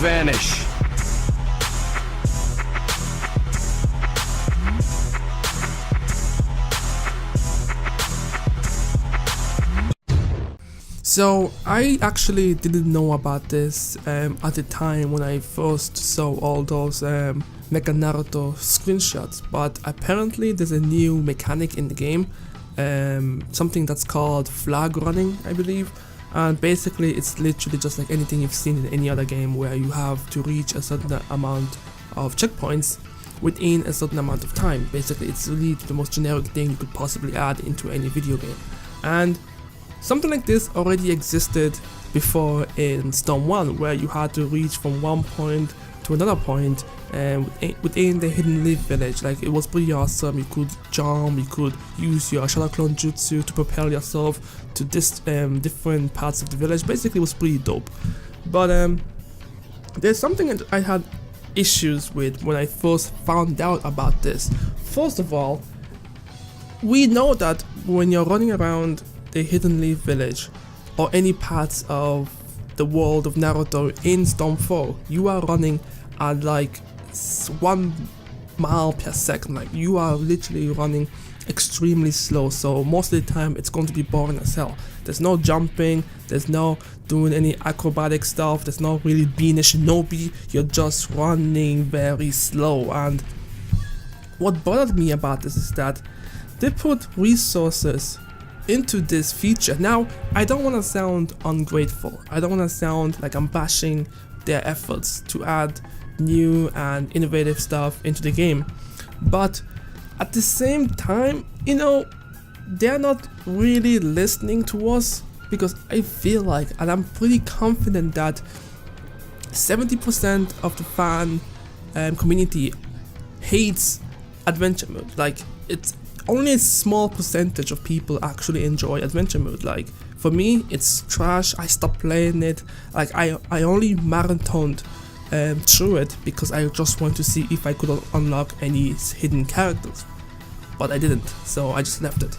vanish. So I actually didn't know about this at the time when I first saw all those Mecha Naruto screenshots, but apparently there's a new mechanic in the game, something that's called flag running, I believe, and basically it's literally just like anything you've seen in any other game where you have to reach a certain amount of checkpoints within a certain amount of time. Basically it's really the most generic thing you could possibly add into any video game, and something like this already existed before in Storm 1, where you had to reach from one point to another point within the Hidden Leaf Village. Like, it was pretty awesome. You could jump, you could use your Shadow Clone Jutsu to propel yourself to this different parts of the village. Basically, it was pretty dope. But there's something that I had issues with when I first found out about this. First of all, we know that when you're running around the Hidden Leaf Village or any parts of the world of Naruto in Storm 4, you are running at like 1 mile per second. Like, you are literally running extremely slow, so most of the time it's going to be boring as hell. There's no jumping, there's no doing any acrobatic stuff, there's not really being a shinobi, you're just running very slow. And what bothered me about this is that they put resources into this feature. Now, I don't want to sound ungrateful, I don't want to sound like I'm bashing their efforts to add new and innovative stuff into the game, but at the same time, you know, they're not really listening to us, because I feel like, and I'm pretty confident that 70% of the fan community hates adventure mode. Like, it's only a small percentage of people actually enjoy adventure mode. Like, for me, it's trash. I stopped playing it. Like, I only marathoned through it because I just want to see if I could unlock any hidden characters, but I didn't, so I just left it.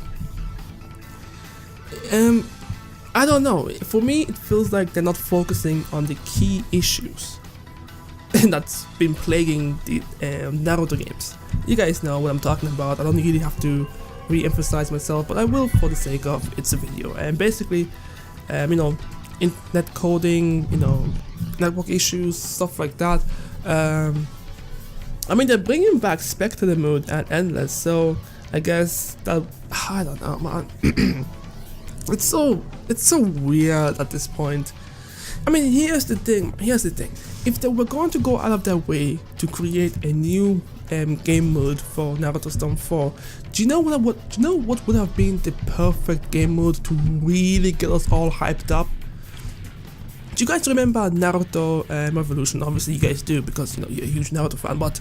I don't know, for me it feels like they're not focusing on the key issues that's been plaguing the Naruto games. You guys know what I'm talking about. I don't really have to re-emphasize myself, but I will for the sake of it's a video. And basically, you know, internet coding, you know, network issues, stuff like that. I mean, they're bringing back Spectator mode and Endless, so I guess that, I don't know, man. It's so weird at this point. I mean, here's the thing. If they were going to go out of their way to create a new game mode for Naruto Storm 4, do you know what would have been the perfect game mode to really get us all hyped up? Do you guys remember Naruto Revolution? Obviously you guys do, because you know you're a huge Naruto fan, but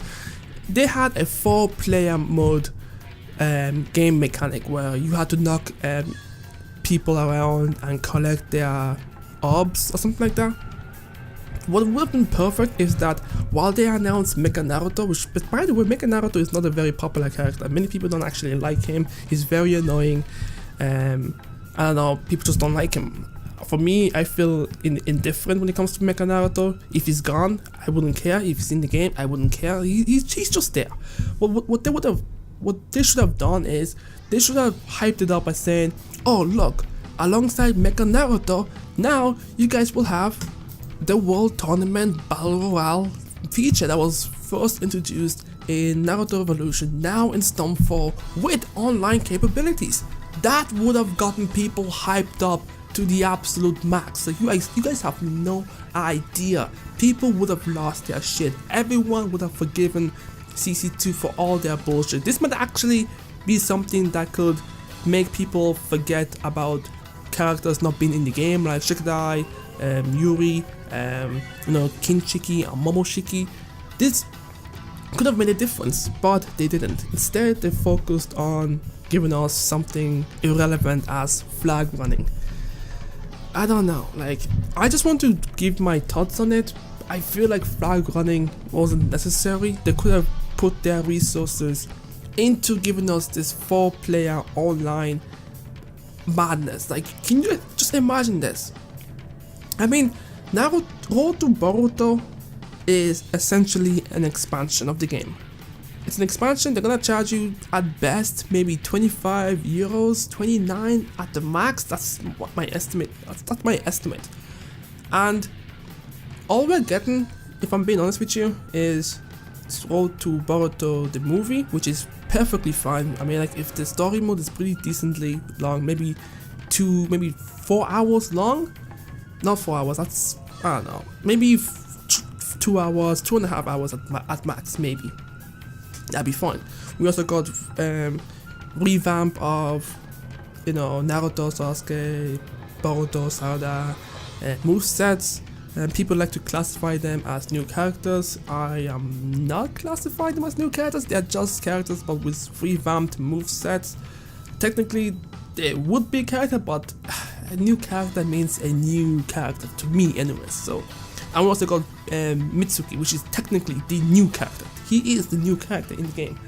they had a 4-player mode game mechanic where you had to knock people around and collect their orbs or something like that. What would have been perfect is that while they announced Mecha Naruto, which, by the way, Mecha Naruto is not a very popular character. Many people don't actually like him. He's very annoying. I don't know, people just don't like him. For me, I feel indifferent when it comes to Mecha Naruto. If he's gone, I wouldn't care. If he's in the game, I wouldn't care. He's just there. What they should have done is they should have hyped it up by saying, oh look, alongside Mecha Naruto, now you guys will have the World Tournament Battle Royale feature that was first introduced in Naruto Revolution, now in Storm 4 with online capabilities. That would have gotten people hyped up to the absolute max. Like, you guys have no idea. People would have lost their shit. Everyone would have forgiven CC2 for all their bullshit. This might actually be something that could make people forget about characters not being in the game, like Shikadai, Yuri, you know, Kinshiki and Momoshiki. This could have made a difference, but they didn't. Instead, they focused on giving us something irrelevant as flag running. I don't know, like, I just want to give my thoughts on it. I feel like flag running wasn't necessary. They could have put their resources into giving us this 4-player online madness. Like, can you just imagine this? I mean, Naruto Boruto is essentially an expansion of the game. It's an expansion. They're gonna charge you at best maybe 25 euros, 29 at the max. That's what my estimate. That's my estimate. And all we're getting, if I'm being honest with you, is Road to Boruto the movie, which is perfectly fine. I mean, like, if the story mode is pretty decently long, maybe 4 hours long. Not 4 hours. That's, I don't know. Maybe 2 hours, 2.5 hours at max, maybe. That'd be fine. We also got revamp of, you know, Naruto, Sasuke, Boruto, Sarada, movesets. People like to classify them as new characters. I am not classifying them as new characters. They're just characters, but with revamped movesets. Technically, they would be a character, but a new character means a new character to me, anyways. So, and we also got Mitsuki, which is technically the new character. He is the new character in the game.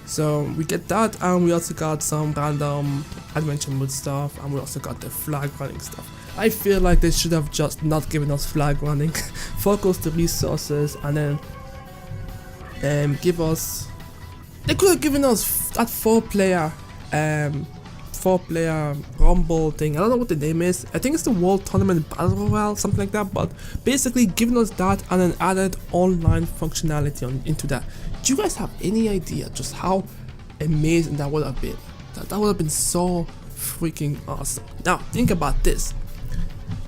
So we get that, and we also got some random adventure mode stuff, and we also got the flag running stuff. I feel like they should have just not given us flag running, focus the resources, and then give us. They could have given us that four-player rumble thing. I don't know what the name is. I think it's the World Tournament Battle Royale, something like that. But basically, giving us that and then added online functionality into that. Do you guys have any idea just how amazing that would have been? That would have been so freaking awesome. Now think about this.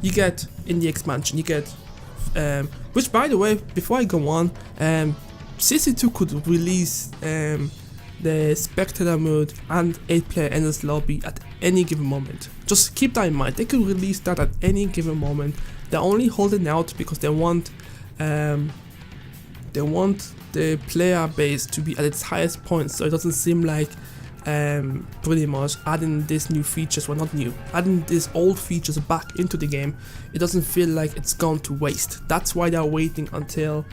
You get in the expansion, you get which, by the way, before I go on, CC2 could release the spectator mode and 8-player endless lobby at any given moment. Just keep that in mind. They could release that at any given moment. They're only holding out because they want the player base to be at its highest point, so it doesn't seem like pretty much adding these new features, well, not new, adding these old features back into the game, it doesn't feel like it's gone to waste. That's why they're waiting until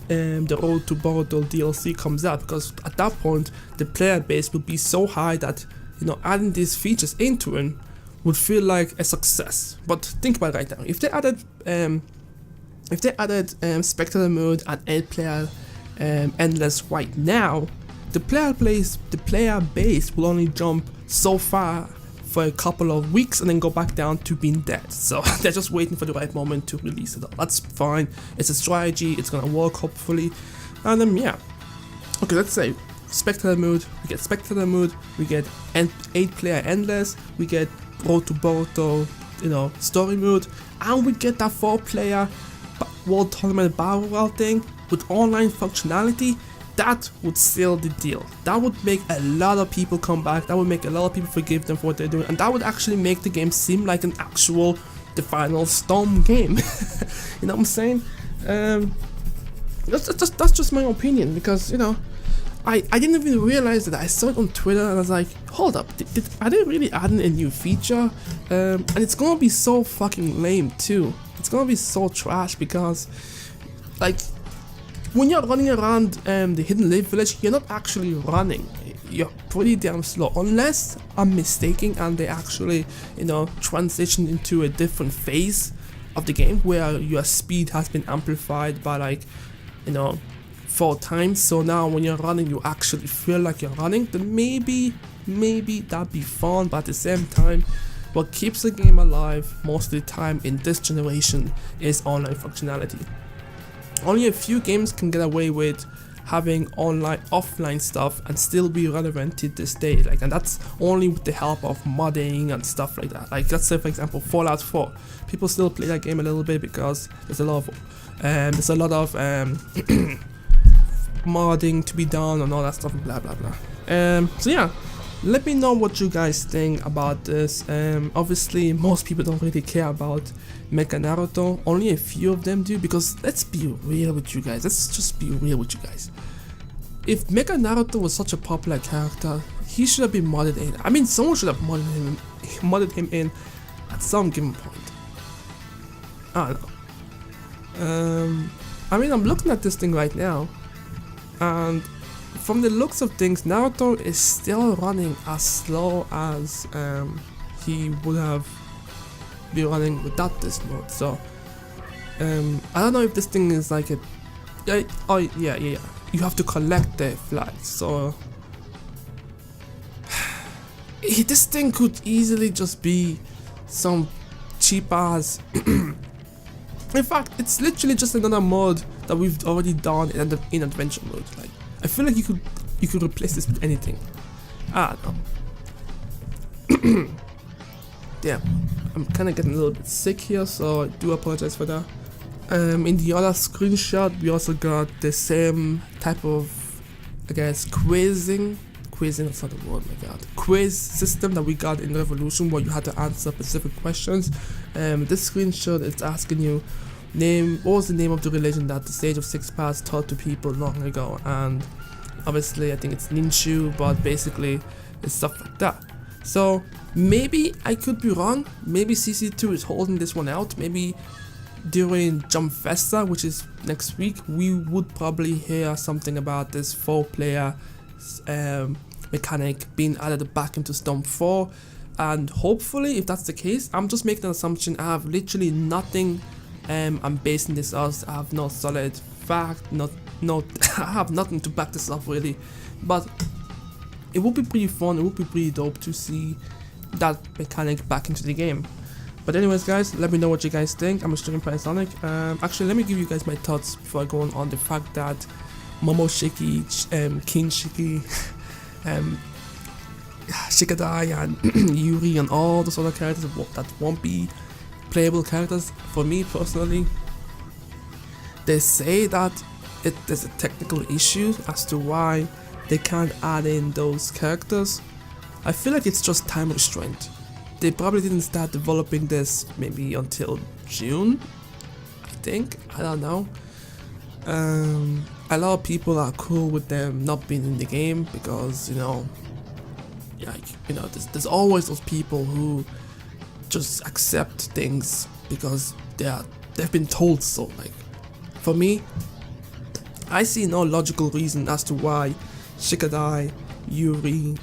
the Road to Boruto DLC comes out, because at that point the player base will be so high that, you know, adding these features into it would feel like a success. But think about it right now. If they added spectator mode and 8-player endless right now, the player base will only jump so far for a couple of weeks and then go back down to being dead. So they're just waiting for the right moment to release it all. That's fine. It's a strategy. It's gonna work, hopefully. And yeah. Okay, let's say spectator mode. We get spectator mode. We get 8-player endless. We get Road to Boruto, you know, story mode, and we get that 4-player World Tournament Battle Royale thing with online functionality. That would seal the deal. That would make a lot of people come back. That would make a lot of people forgive them for what they're doing, and that would actually make the game seem like an actual the final Storm game. You know what I'm saying? That's just my opinion, because, you know, I didn't even realize that. I saw it on Twitter and I was like, hold up, are they really adding a new feature? And it's gonna be so fucking lame too. It's gonna be so trash, because, like, when you're running around the Hidden Lake Village, you're not actually running. You're pretty damn slow, unless I'm mistaken and they actually, you know, transition into a different phase of the game where your speed has been amplified by, like, you know, 4 times. So now when you're running, you actually feel like you're running. Then maybe that'd be fun. But at the same time, what keeps the game alive most of the time in this generation is online functionality. Only a few games can get away with having offline stuff and still be relevant to this day, like, and that's only with the help of modding and stuff like that. Like, let's say for example Fallout 4, people still play that game a little bit because there's a lot of modding to be done and all that stuff, blah blah blah. So yeah, let me know what you guys think about this. Obviously most people don't really care about Mecha Naruto. Only a few of them do, because let's be real with you guys. Let's just be real with you guys. If Mecha Naruto was such a popular character, he should have been modded in. I mean, someone should have modded him in at some given point. I don't know. I mean, I'm looking at this thing right now, and from the looks of things, Naruto is still running as slow as he would have been running without this mode. So I don't know if this thing is like a, yeah. You have to collect the flags, so this thing could easily just be some cheap ass. In fact, it's literally just another mod that we've already done in adventure mode. Like, I feel like you could replace this with anything. I don't know. Yeah, I'm kind of getting a little bit sick here, so I do apologize for that. In the other screenshot, we also got the same type of, I guess, quizzing, that's not a word, my god, quiz system that we got in Revolution, where you had to answer specific questions. This screenshot is asking you, what was the name of the religion that the Sage of Six Paths taught to people long ago? And obviously I think it's Ninshu, but basically it's stuff like that. So maybe I could be wrong, maybe CC2 is holding this one out, maybe during Jump Festa, which is next week, we would probably hear something about this 4-player mechanic being added back into Storm 4, and hopefully, if that's the case, I'm just making an assumption. I have literally nothing I'm basing this on. I have no solid fact, I have nothing to back this up really, but it would be pretty fun, it would be pretty dope to see that mechanic back into the game. But anyways guys, let me know what you guys think. I'm a streaming Sonic. Actually, let me give you guys my thoughts before I go on the fact that Momoshiki, King Shiki, Shikadai and Yuri and all those other characters that won't be playable characters. For me personally, they say that there's a technical issue as to why they can't add in those characters. I feel like it's just time restraint. They probably didn't start developing this maybe until June, I think, I don't know. A lot of people are cool with them not being in the game because, there's always those people who just accept things because they've been told so. Like, for me, I see no logical reason as to why Shikadai, Yuri,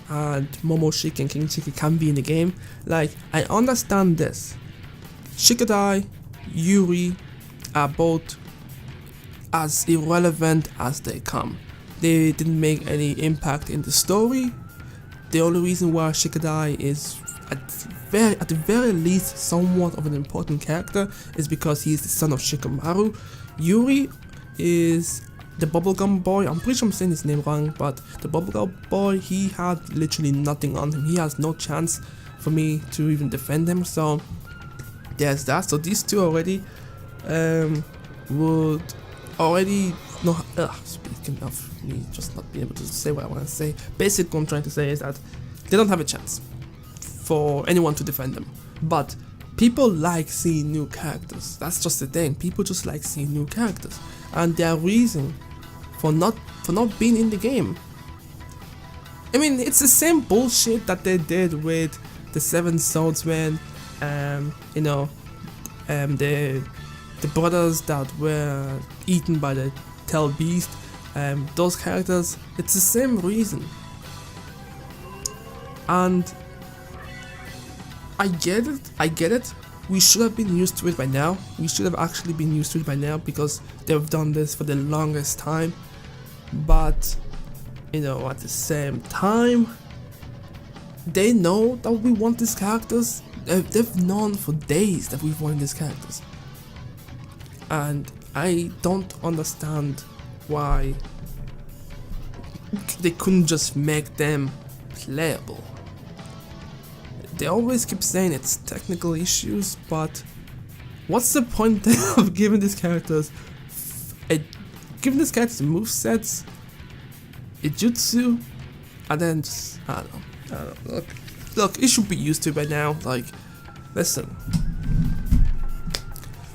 and Momoshiki and King Shiki can be in the game. Like, I understand this. Shikadai, Yuri are both as irrelevant as they come. They didn't make any impact in the story. The only reason why Shikadai is at the very least somewhat of an important character is because he is the son of Shikamaru. Yuri is the bubblegum boy. I'm pretty sure I'm saying his name wrong, but the bubblegum boy, he had literally nothing on him. He has no chance for me to even defend him, so there's that. So these two already would already know. Speaking of me just not being able to say what I want to say, basically what I'm trying to say is that they don't have a chance for anyone to defend them. But people like seeing new characters. That's just the thing. People just like seeing new characters, and their reason for not being in the game. I mean, it's the same bullshit that they did with the Seven Swordsmen, the brothers that were eaten by the tail beast. Those characters, it's the same reason. And I get it. We should have been used to it by now. We should have actually been used to it by now because they've done this for the longest time. But, at the same time, they know that we want these characters. They've known for days that we've wanted these characters. And I don't understand why they couldn't just make them playable. They always keep saying it's technical issues, but what's the point of giving these characters movesets, a jutsu, and then just, I don't know. Look, it should be used to by now. Like, listen,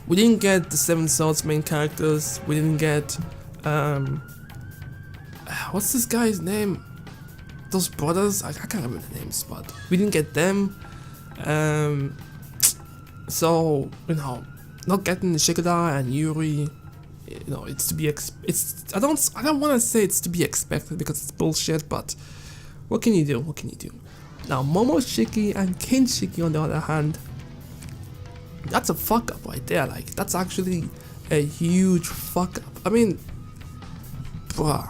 we didn't get the Seven Swords main characters. We didn't get what's this guy's name? Those brothers, I can't remember the names, but we didn't get them. So not getting the Shikadai and Yuri, it's to be I don't want to say it's to be expected because it's bullshit, but what can you do? Now Momoshiki and King Shiki, on the other hand, that's a fuck up right there. Like, that's actually a huge fuck up. I mean, bruh,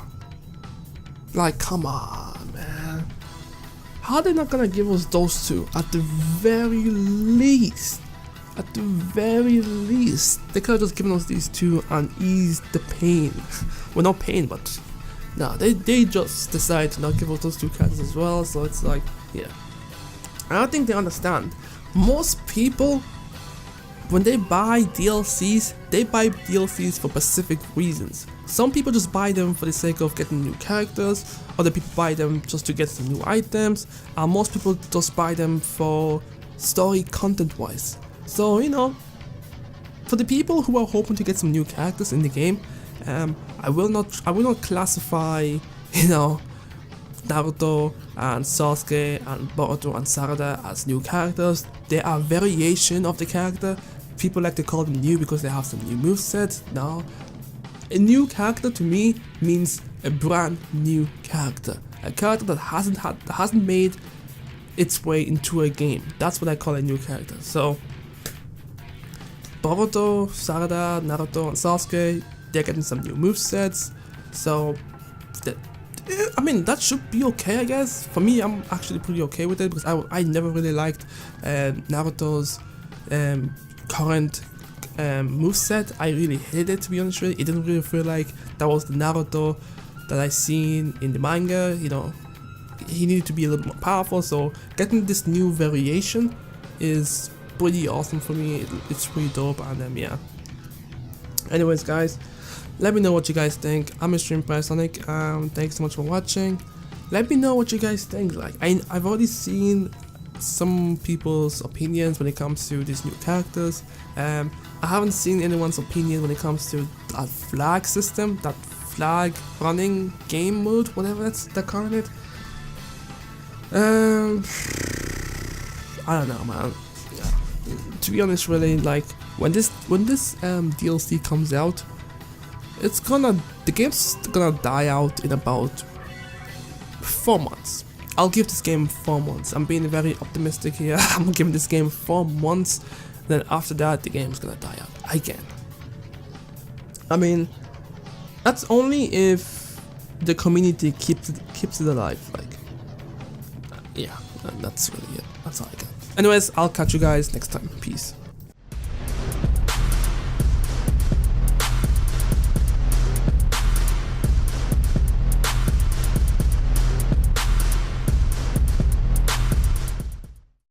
like, come on, man. How are they not gonna give us those two at the very least? At the very least, they could have just given us these two and eased the pain. Well, not pain, but no, they just decided to not give us those two characters as well. So it's like, yeah. I don't think they understand. Most people, when they buy DLCs, they buy DLCs for specific reasons. Some people just buy them for the sake of getting new characters, other people buy them just to get some new items, and most people just buy them for story content wise. So, you know, for the people who are hoping to get some new characters in the game, I will not classify, you know, Naruto and Sasuke and Boruto and Sarada as new characters. They are variation of the character. People like to call them new because they have some new movesets. Now, a new character to me means a brand new character. A character that hasn't made its way into a game. That's what I call a new character. So Boruto, Sarada, Naruto, and Sasuke, they're getting some new movesets. So I mean, that should be okay, I guess. For me, I'm actually pretty okay with it because I never really liked Naruto's current moveset. I really hated it, to be honest with you. It didn't really feel like that was the Naruto that I seen in the manga. You know, he needed to be a little more powerful, so getting this new variation is pretty awesome for me. It's pretty dope, and yeah. Anyways, guys, let me know what you guys think. I'm Extreme Sonic. Thanks so much for watching. Let me know what you guys think. Like, I've already seen some people's opinions when it comes to these new characters. I haven't seen anyone's opinion when it comes to that flag system, that flag running game mode, whatever they're calling it. I don't know, man. Yeah. To be honest, really, like when this DLC comes out, the game's gonna die out in about 4 months. I'll give this game 4 months. I'm being very optimistic here. I'm giving this game 4 months. Then after that, the game's gonna die out again. I mean, that's only if the community keeps it alive. Like, yeah, that's really it. That's all I got. Anyways, I'll catch you guys next time. Peace.